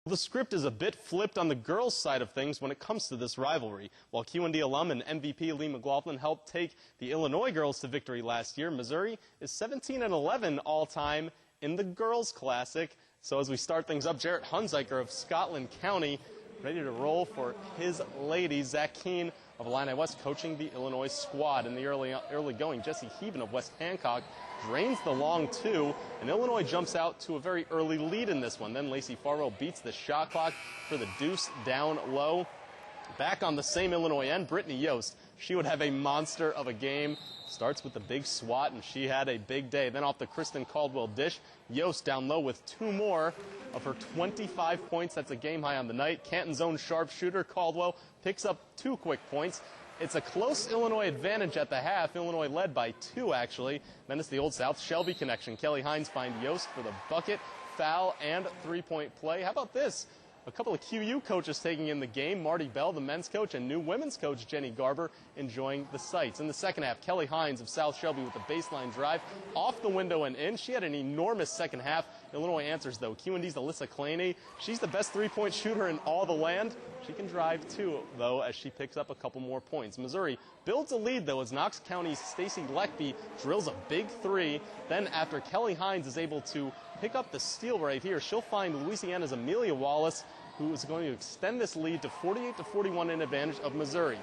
The script is a bit flipped on the girls' side of things when it comes to this rivalry. While QND alum and MVP Lee McLaughlin helped take the Illinois girls to victory last year, Missouri is 17-11 all-time in the Girls Classic. So as we start things up, Jarrett Hunziker of Scotland County ready to roll for his ladies. Zach Keene of Illini West coaching the Illinois squad. In the early going, Jesse Heben of West Hancock drains the long two, and Illinois jumps out to a very early lead in this one. Then Lacey Farwell beats the shot clock for the deuce down low. Back on the same Illinois end, Brittany Yost. She would have a monster of a game. Starts with the big swat, and she had a big day. Then off the Kristen Caldwell dish, Yost down low with two more of her 25 points. That's a game high on the night. Canton's own sharpshooter, Caldwell, picks up 2 quick points. It's a close Illinois advantage at the half. Illinois led by 2, actually. Then it's the Old South Shelby connection. Kelly Hines finds Yost for the bucket, foul, and 3-point play. How about this? A couple of QU coaches taking in the game. Marty Bell, the men's coach, and new women's coach Jenny Garber enjoying the sights. In the second half, Kelly Hines of South Shelby with the baseline drive off the window and in. She had an enormous second half. Illinois answers, though. QND's Alyssa Claney. She's the best three-point shooter in all the land. She can drive, too, though, as she picks up a couple more points. Missouri builds a lead, though, as Knox County's Stacy Leckby drills a big three. Then, after Kelly Hines is able to pick up the steal right here, she'll find Louisiana's Amelia Wallace, who is going to extend this lead to 48-41 in advantage of Missouri.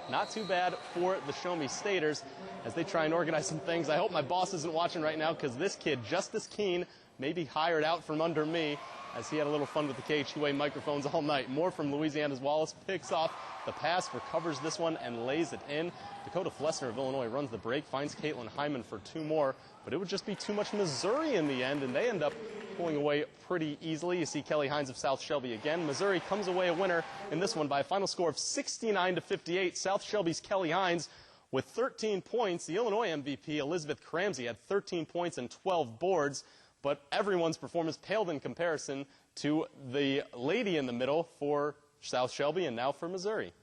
Not too bad for the Show Me Staters as they try and organize some things. I hope my boss isn't watching right now, because this kid, Justice Keene, may be hired out from under me, as he had a little fun with the KHUA microphones all night. More from Louisiana's Wallace, picks off the pass, recovers this one, and lays it in. Dakota Flessner of Illinois runs the break, finds Caitlin Hyman for 2 more, but it would just be too much Missouri in the end, and they end up pulling away pretty easily. You see Kelly Hines of South Shelby again. Missouri comes away a winner in this one by a final score of 69-58. South Shelby's Kelly Hines with 13 points. The Illinois MVP, Elizabeth Cramsey, had 13 points and 12 boards, but everyone's performance paled in comparison to the lady in the middle for South Shelby and now for Missouri.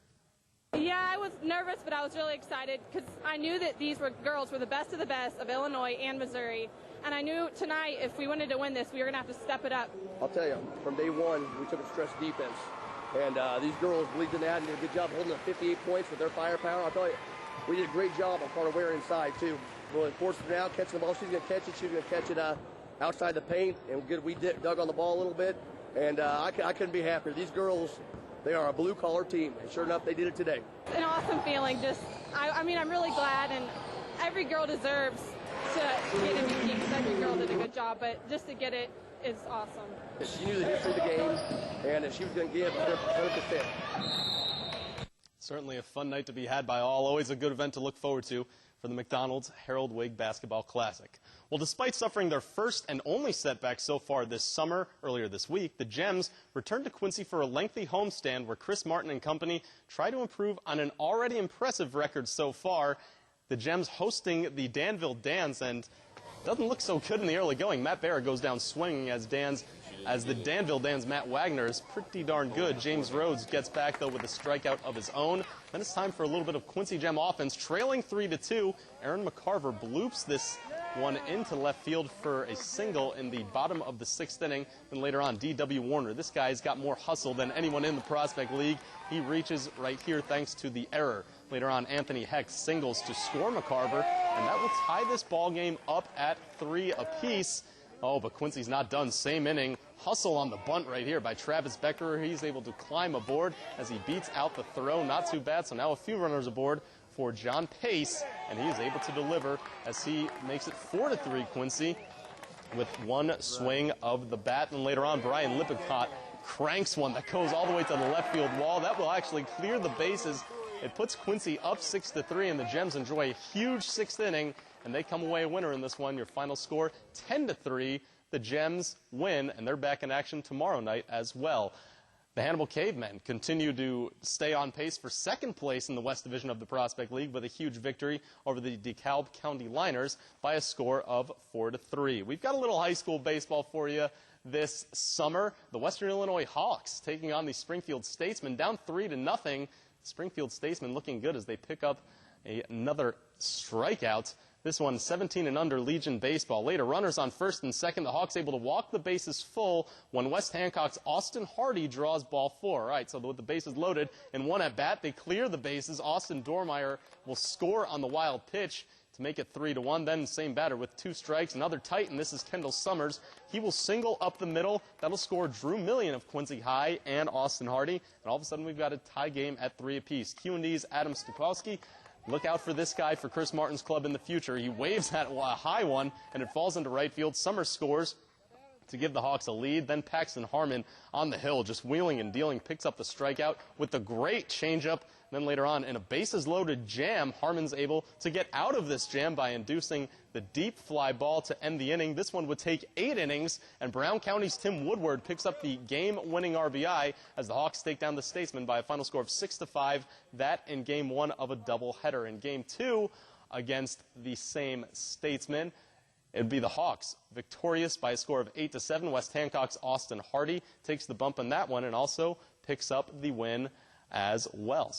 Yeah, I was nervous, but I was really excited because I knew that these girls were the best of Illinois and Missouri. And I knew tonight, if we wanted to win this, we were going to have to step it up. I'll tell you, from day one, we took a stress defense. And these girls believed in that and did a good job holding up 58 points with their firepower. I'll tell you, we did a great job on Carter Ware inside, too. Really forced her out, catching the ball. She's going to catch it. She's going to catch it outside the paint. And good, we dug on the ball a little bit. And I couldn't be happier. These girls, they are a blue-collar team. And sure enough, they did it today. It's an awesome feeling. I mean, I'm really glad, and every girl deserves to get MVP because every girl did a good job, but just to get it is awesome. She knew the history of the game, and she was going to give 100%. Certainly a fun night to be had by all. Always a good event to look forward to for the McDonald's Harold Wig Basketball Classic. Well, despite suffering their first and only setback so far this summer, earlier this week, the Gems returned to Quincy for a lengthy homestand where Chris Martin and company try to improve on an already impressive record so far. The Gems hosting the Danville Dans, and doesn't look so good in the early going. Matt Barra goes down swinging as the Danville Dans Matt Wagner is pretty darn good. James Rhodes gets back, though, with a strikeout of his own. Then it's time for a little bit of Quincy Gem offense. Trailing 3-2, Aaron McCarver bloops this one into left field for a single in the bottom of the 6th inning. Then later on, D.W. Warner. This guy's got more hustle than anyone in the Prospect League. He reaches right here thanks to the error. Later on, Anthony Heck singles to score McCarver, and that will tie this ball game up at 3 apiece. Oh, but Quincy's not done. Same inning. Hustle on the bunt right here by Travis Becker. He's able to climb aboard as he beats out the throw. Not too bad. So now a few runners aboard for John Pace, and he is able to deliver as he makes it 4-3 Quincy with one swing of the bat. And later on, Brian Lippincott cranks one that goes all the way to the left field wall. That will actually clear the bases. It puts Quincy up 6-3, and the Gems enjoy a huge 6th inning, and they come away a winner in this one. Your final score, 10-3. The Gems win, and they're back in action tomorrow night as well. The Hannibal Cavemen continue to stay on pace for 2nd place in the West Division of the Prospect League with a huge victory over the DeKalb County Liners by a score of 4-3. We've got a little high school baseball for you this summer. The Western Illinois Hawks taking on the Springfield Statesmen, down 3-0. Springfield Statesmen looking good as they pick up another strikeout. This one, 17 and under, Legion baseball. Later, runners on first and second. The Hawks able to walk the bases full when West Hancock's Austin Hardy draws ball 4. All right, so with the bases loaded in one at bat, they clear the bases. Austin Dormeyer will score on the wild pitch to make it 3-1. Then same batter with 2 strikes. Another Titan. This is Kendall Summers. He will single up the middle. That'll score Drew Million of Quincy High and Austin Hardy. And all of a sudden, we've got a tie game at 3 apiece. QND's Adam Stupowski. Look out for this guy for Chris Martin's club in the future. He waves that high one, and it falls into right field. Summers scores to give the Hawks a lead. Then Paxton Harmon on the hill, just wheeling and dealing, picks up the strikeout with the great changeup. Then later on, in a bases-loaded jam, Harmon's able to get out of this jam by inducing the deep fly ball to end the inning. This one would take 8 innings, and Brown County's Tim Woodward picks up the game-winning RBI as the Hawks take down the Statesmen by a final score of 6-5. That in Game 1 of a doubleheader. In Game 2, against the same Statesmen, it would be the Hawks victorious by a score of 8-7. West Hancock's Austin Hardy takes the bump in that one and also picks up the win as well.